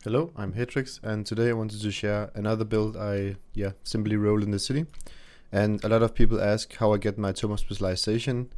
Hello, I'm Hetrix, and today I wanted to share another build I simply roll in the city. And a lot of people ask how I get my Tome of Specialization.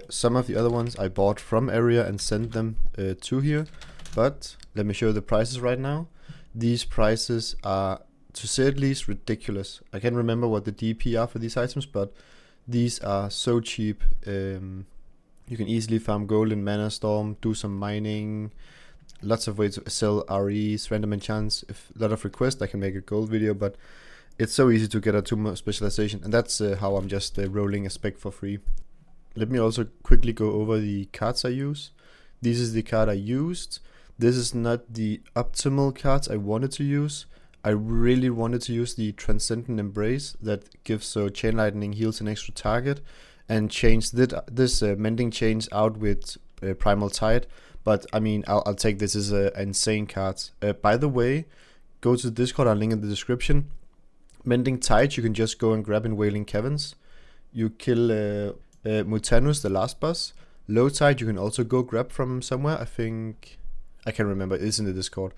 Some of the other ones I bought from area and sent them to here, but let me show you the prices right now. These prices are, to say at least, ridiculous. I can't remember what the DP are for these items, but these are so cheap. You can easily farm gold in Mana Storm, do some mining, lots of ways to sell REs, random enchants. If a lot of requests, I can make a gold video, but it's so easy to get a Tome of Specialization, and that's how I'm just rolling a spec for free. Let me also quickly go over the cards I use. This is the card I used. This is not the optimal cards I wanted to use. I really wanted to use the Transcendental Embrace that gives Chain Lightning heals an extra target, and change this Mending Chains out with Primal Tide. But I mean, I'll take this as an insane card. By the way, go to the Discord, I'll link in the description. Mending Tide, you can just go and grab in Wailing Caverns. You kill Mutanus, the last boss. Low Tide, you can also go grab from somewhere. I think, I can't remember, it's in the Discord.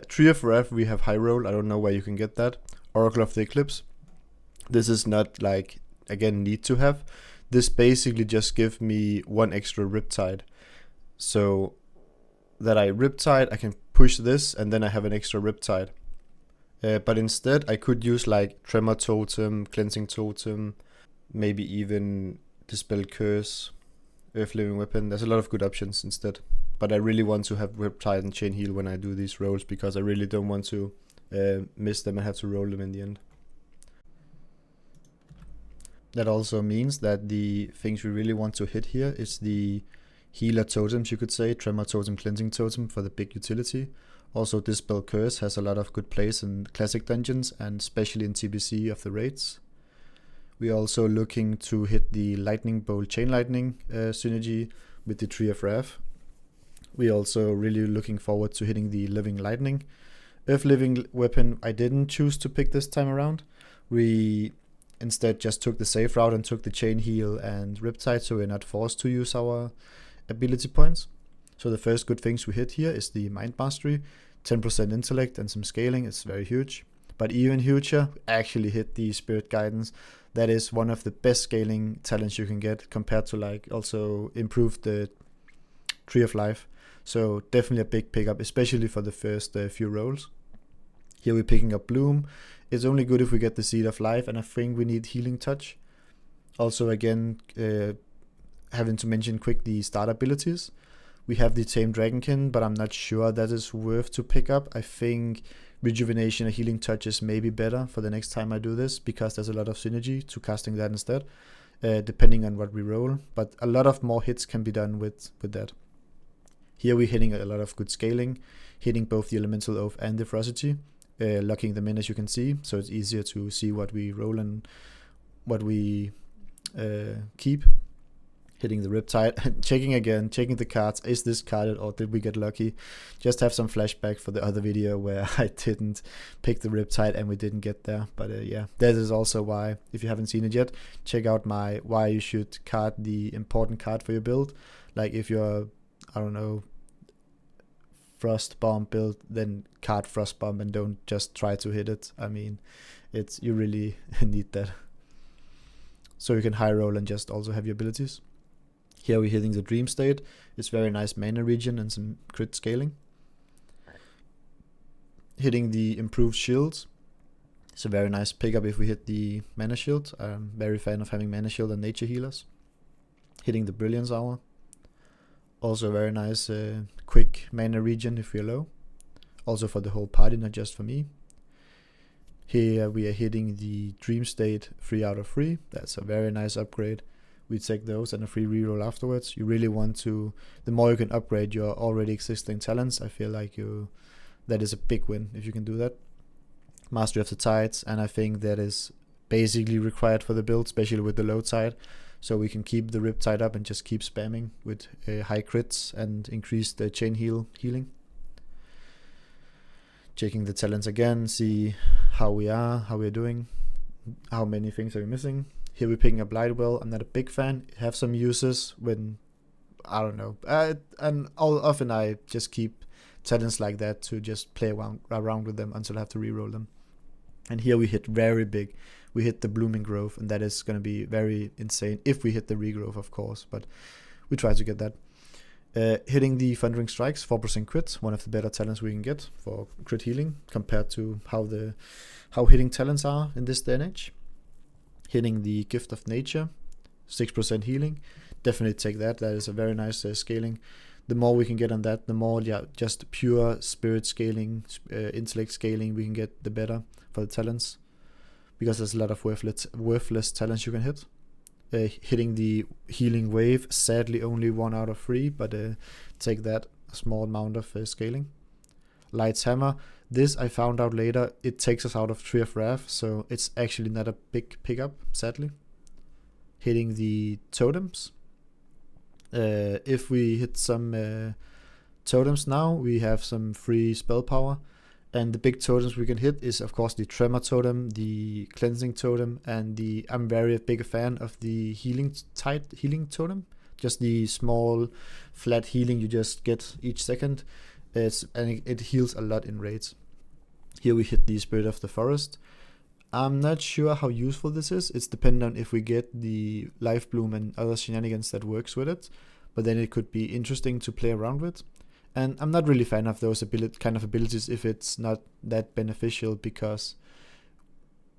Tree of Wrath, we have high roll, I don't know where you can get that. Oracle of the Eclipse. This is not like, again, need to have. This basically just give me one extra Riptide. So that I Riptide, I can push this and then I have an extra Riptide. But instead I could use like Tremor Totem, Cleansing Totem, maybe even Dispel Curse, Earthliving Weapon. There's a lot of good options instead. But I really want to have Riptide and Chain Heal when I do these rolls, because I really don't want to miss them and have to roll them in the end. That also means that the things we really want to hit here is the healer totems, you could say. Tremor Totem, Cleansing Totem for the big utility. Also, Dispel Curse has a lot of good plays in classic dungeons and especially in TBC of the raids. We are also looking to hit the Lightning Bolt Chain Lightning synergy with the Tree of Wrath. We are also really looking forward to hitting the Living Lightning. Earthliving Weapon I didn't choose to pick this time around. We instead just took the safe route and took the Chain Heal and Riptide, so we're not forced to use our ability points. So the first good things we hit here is the Mind Mastery, 10% intellect and some scaling. It's very huge. But even huger, actually hit the Spirit Guidance. That is one of the best scaling talents you can get, compared to like also improve the Tree of Life. So definitely a big pickup, especially for the first few rolls. Here we're picking up Bloom. It's only good if we get the Seed of Life, and I think we need Healing Touch. Also again, having to mention quick the start abilities. We have the Tame Dragonkin, but I'm not sure that is worth to pick up. I think Rejuvenation or Healing Touch is maybe better for the next time I do this, because there's a lot of synergy to casting that instead, depending on what we roll. But a lot of more hits can be done with that. Here we're hitting a lot of good scaling, hitting both the Elemental Oath and the Ferocity, locking them in as you can see, so it's easier to see what we roll and what we keep. Hitting the Riptide, checking the cards. Is this carded or did we get lucky? Just have some flashback for the other video where I didn't pick the Riptide and we didn't get there. But yeah, that is also why, if you haven't seen it yet, check out my why you should card the important card for your build. Like if you're, I don't know, Frost Bomb build, then card Frost Bomb and don't just try to hit it. I mean, you really need that. So you can high roll and just also have your abilities. Here we're hitting the Dream State. It's very nice mana regen and some crit scaling. Hitting the improved shields. It's a very nice pickup if we hit the mana shield. I'm very fan of having mana shield and nature healers. Hitting the Brilliance Hour. Also very nice quick mana regen if we're low. Also for the whole party, not just for me. Here we are hitting the Dream State 3 out of 3. That's a very nice upgrade. We take those and a free reroll afterwards. You really want to, the more you can upgrade your already existing talents, I feel like that is a big win if you can do that. Mastery of the Tides, and I think that is basically required for the build, especially with the low tide. So we can keep the Riptide up and just keep spamming with high crits and increase the chain healing. Checking the talents again, see how we're doing, how many things are we missing. Here we're picking up Lightwell. I'm not a big fan. Have some uses when, I don't know. And often I just keep talents like that to just play around with them until I have to reroll them. And here we hit very big. We hit the Blooming Grove, and that is going to be very insane if we hit the regrowth, of course, but we try to get that. Hitting the Thundering Strikes, 4% crit, one of the better talents we can get for crit healing compared to how hitting talents are in this day and age. Hitting the Gift of Nature, 6% healing, definitely take that. That is a very nice scaling. The more we can get on that, the more just pure spirit scaling, intellect scaling we can get, the better for the talents, because there's a lot of worthless talents you can hit. Hitting the Healing Wave, sadly only 1 out of 3, but take that, a small amount of scaling. Light's Hammer, this I found out later, it takes us out of Tree of Wrath, so it's actually not a big pickup, sadly. Hitting the Totems. If we hit some totems now, we have some free spell power, and the big totems we can hit is of course the Tremor Totem, the Cleansing Totem, and I'm very big a fan of the Healing Tide Healing Totem, just the small flat healing you just get each second. It heals a lot in raids. Here we hit the Spirit of the Forest. I'm not sure how useful this is. It's dependent on if we get the Life Bloom and other shenanigans that works with it, but then it could be interesting to play around with. And I'm not really a fan of those kind of abilities if it's not that beneficial, because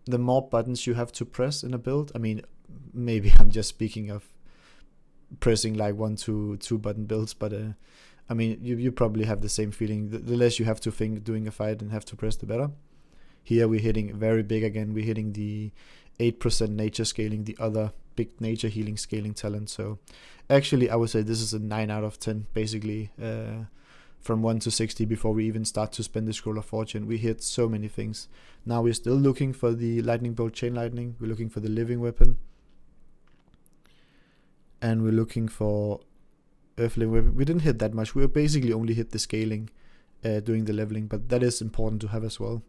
the more buttons you have to press in a build, I mean, maybe I'm just speaking of pressing like 1 to 2 button builds, but I mean, you probably have the same feeling. The less you have to think doing a fight and have to press, the better. Here we're hitting very big again. We're hitting the 8% nature scaling, the other big nature healing scaling talent. So actually I would say this is a 9 out of 10 basically, from 1 to 60 before we even start to spend the Scroll of Fortune. We hit so many things. Now we're still looking for the Lightning Bolt Chain Lightning. We're looking for the Living Weapon. And we're looking for Earthling Weapon. We didn't hit that much. We basically only hit the scaling doing the leveling, but that is important to have as well.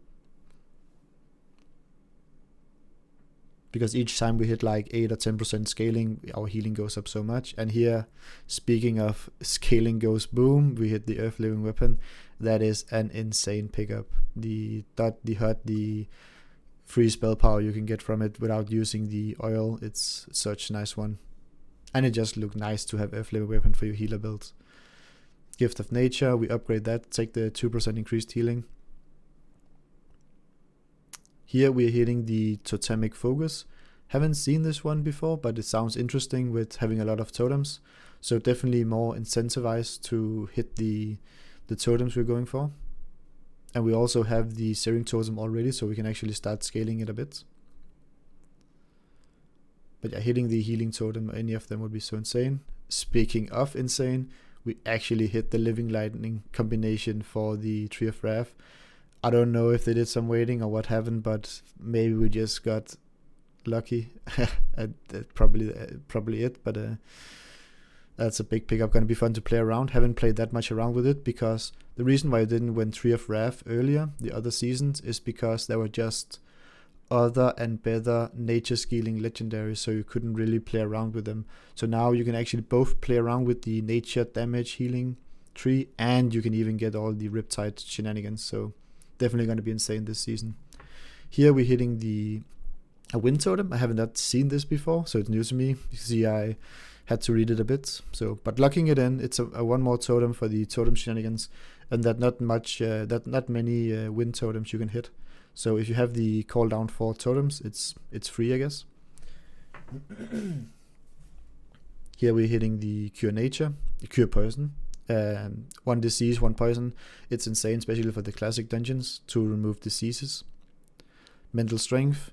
Because each time we hit like 8 or 10% scaling, our healing goes up so much. And here, speaking of scaling goes boom, we hit the Earthliving Weapon. That is an insane pickup. The dot, the hut, the free spell power you can get from it without using the oil, it's such a nice one. And it just looked nice to have Earthliving Weapon for your healer builds. Gift of Nature, we upgrade that, take the 2% increased healing. Here we're hitting the Totemic Focus. Haven't seen this one before, but it sounds interesting with having a lot of totems. So definitely more incentivized to hit the totems we're going for. And we also have the Searing Totem already, so we can actually start scaling it a bit. But yeah, hitting the Healing Totem or any of them would be so insane. Speaking of insane, we actually hit the Living Lightning combination for the Tree of Wrath. I don't know if they did some waiting or what happened, but maybe we just got lucky. Probably it, but that's a big pickup. Going to be fun to play around. Haven't played that much around with it, because the reason why I didn't win Tree of Wrath earlier, the other seasons, is because there were just other and better nature scaling legendaries, so you couldn't really play around with them. So now you can actually both play around with the nature damage healing tree, and you can even get all the Riptide shenanigans. So definitely going to be insane this season. Here we're hitting a Wind Totem. I haven't not seen this before, so it's new to me. You see, I had to read it a bit. So, but locking it in, it's a one more totem for the totem shenanigans, and not many Wind Totems you can hit. So if you have the call down for totems, it's free, I guess. Here we're hitting the Cure Nature, the Cure Poison. 1 disease, 1 poison. It's insane, especially for the classic dungeons, to remove diseases. Mental Strength,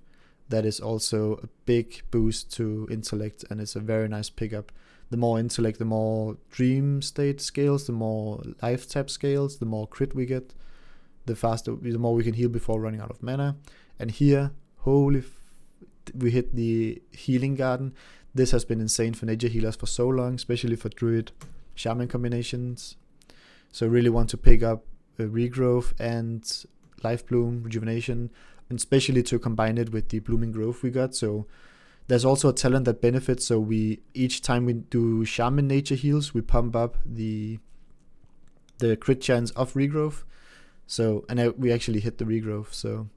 that is also a big boost to intellect, and it's a very nice pickup. The more intellect, the more dream state scales, the more life tap scales, the more crit we get, the more we can heal before running out of mana. And here, we hit the Healing Garden. This has been insane for nature healers for so long, especially for druid shaman combinations. So really want to pick up regrowth and life bloom, rejuvenation, and especially to combine it with the blooming growth we got. So there's also a talent that benefits. So each time we do shaman nature heals, we pump up the the crit chance of regrowth. So, and we actually hit the regrowth, so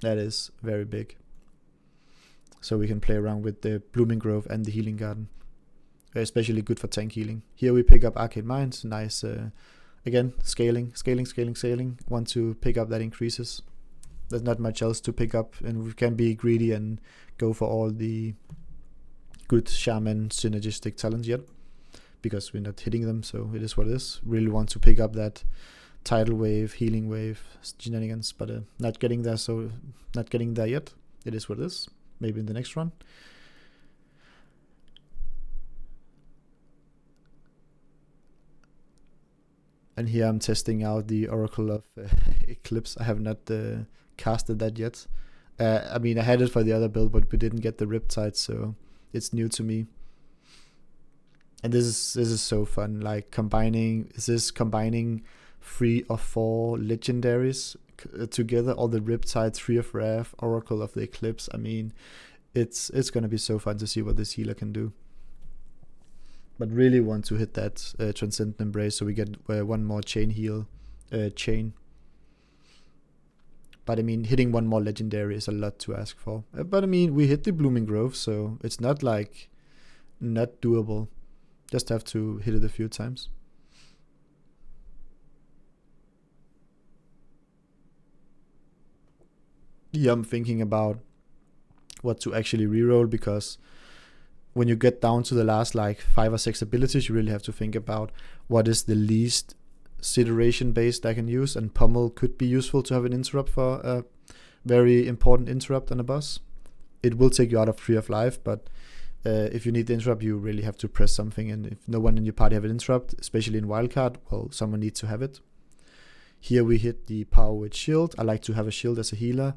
that is very big. So we can play around with the Blooming Grove and the Healing Garden. Especially good for tank healing. Here we pick up Arcade Minds, nice, again, scaling. Want to pick up that increases. There's not much else to pick up, and we can be greedy and go for all the good Shaman synergistic talents yet, because we're not hitting them, so it is what it is. Really want to pick up that Tidal Wave, Healing Wave shenanigans, but not getting there, so not getting there yet. It is what it is. Maybe in the next run. And here I'm testing out the Oracle of Eclipse. I have not casted that yet. I mean, I had it for the other build, but we didn't get the Riptide, so it's new to me. And this is so fun. Like combining 3 or 4 legendaries together, all the Riptide, 3 of Wrath, Oracle of the Eclipse. I mean, it's gonna be so fun to see what this healer can do. But really want to hit that Transcendental Embrace, so we get one more chain heal chain. But I mean, hitting one more legendary is a lot to ask for. But I mean, we hit the Blooming Grove, so it's not like not doable. Just have to hit it a few times. Yeah, I'm thinking about what to actually reroll, because when you get down to the last like 5 or 6 abilities, you really have to think about what is the least situation based I can use, and Pummel could be useful to have an interrupt for a very important interrupt on a boss. It will take you out of 3 of life, but if you need the interrupt, you really have to press something, and if no one in your party have an interrupt, especially in wildcard, well, someone needs to have it. Here we hit the power with shield. I like to have a shield as a healer.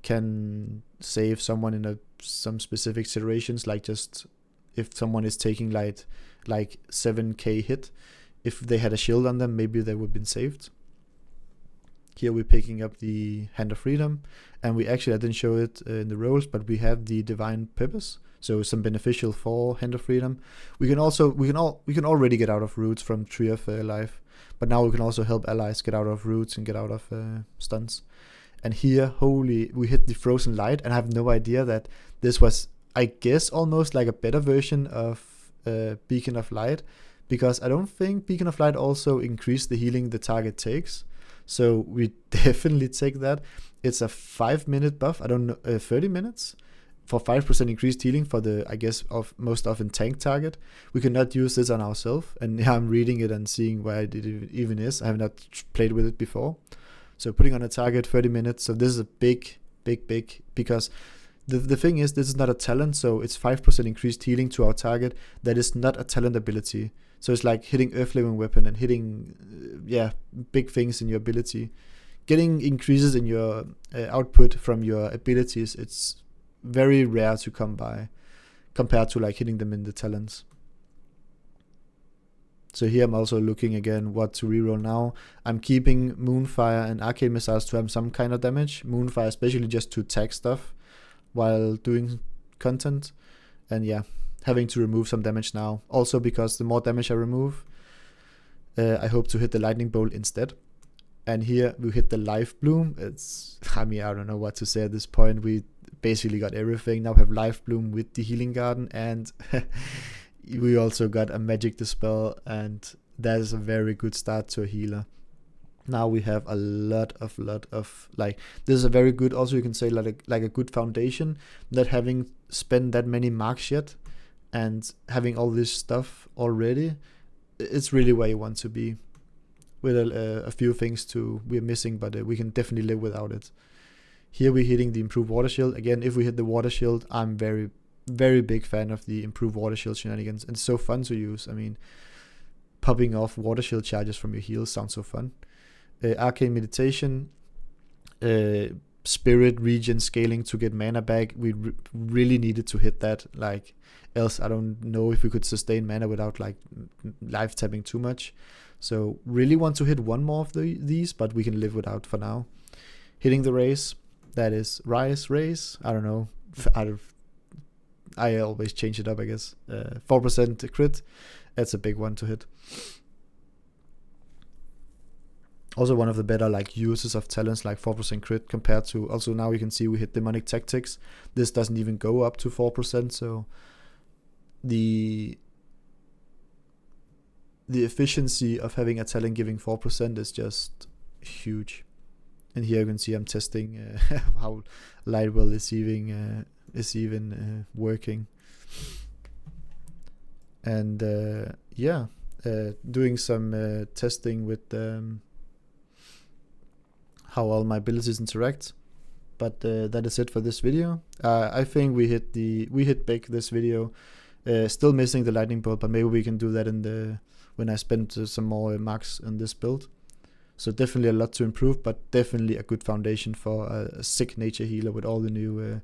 Can save someone in some specific situations, like just if someone is taking like 7k hit, if they had a shield on them, maybe they would have been saved. Here we're picking up the Hand of Freedom, and we actually, I didn't show it in the rolls, but we have the Divine Purpose, so some beneficial for Hand of Freedom. We can already get out of roots from Tree of Life, but now we can also help allies get out of roots and get out of stuns. And here, we hit the Frozen Light, and I have no idea that this was, I guess, almost like a better version of Beacon of Light, because I don't think Beacon of Light also increased the healing the target takes. So we definitely take that. It's a 5-minute buff, 30 minutes for 5% increased healing for the, I guess, of most often tank target. We cannot use this on ourselves, and yeah, I'm reading it and seeing where it even is. I have not played with it before. So putting on a target 30 minutes. So this is a big, because the thing is, this is not a talent, so it's 5% increased healing to our target. That is not a talent ability. So it's like hitting Earthliving weapon and hitting, big things in your ability. Getting increases in your output from your abilities, it's very rare to come by, compared to like hitting them in the talents. So here I'm also looking again what to reroll now. I'm keeping Moonfire and Arcane Missiles to have some kind of damage. Moonfire especially just to tag stuff while doing content. And yeah, having to remove some damage now. Also because the more damage I remove, I hope to hit the Lightning Bolt instead. And here we hit the Life Bloom. I don't know what to say at this point. We basically got everything. Now we have Life Bloom with the Healing Garden, and we also got a Magic Dispel, and that is a very good start to a healer. Now we have a lot of like, this is a very good, also you can say like a good foundation, not having spent that many marks yet and having all this stuff already. It's really where you want to be, with a few things we're missing, but we can definitely live without it. Here we're hitting the improved water shield. Again, if we hit the water shield, I'm very, very big fan of the improved water shield shenanigans. It's so fun to use. I mean, popping off water shield charges from your heals sounds so fun. Arcane Meditation, Spirit Regen scaling to get mana back. We really needed to hit that. Like, else I don't know if we could sustain mana without like life tapping too much. So really want to hit one more of these, but we can live without for now. Hitting the race, that is race. I don't know. I always change it up, I guess. 4% crit. That's a big one to hit. Also one of the better like uses of talents, like 4% crit compared to, also now you can see we hit Demonic Tactics. This doesn't even go up to 4%, so the efficiency of having a talent giving 4% is just huge. And here you can see I'm testing how Lightwell is even working. And doing some testing with how all my abilities interact. But that is it for this video. I think we hit big this video. Still missing the lightning bolt, but maybe we can do that when I spend some more marks on this build. So definitely a lot to improve, but definitely a good foundation for a sick nature healer with all the new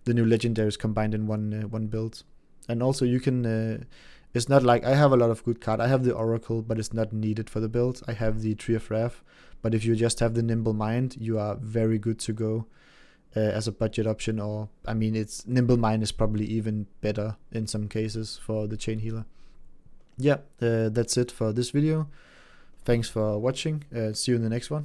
legendaries combined in one build. And also you can, it's not like I have a lot of good cards. I have the Oracle, but it's not needed for the build. I have the Tree of Wrath, but if you just have the Nimble Mind, you are very good to go as a budget option. Or I mean, it's Nimble Mind is probably even better in some cases for the chain healer. Yeah, that's it for this video. Thanks for watching. See you in the next one.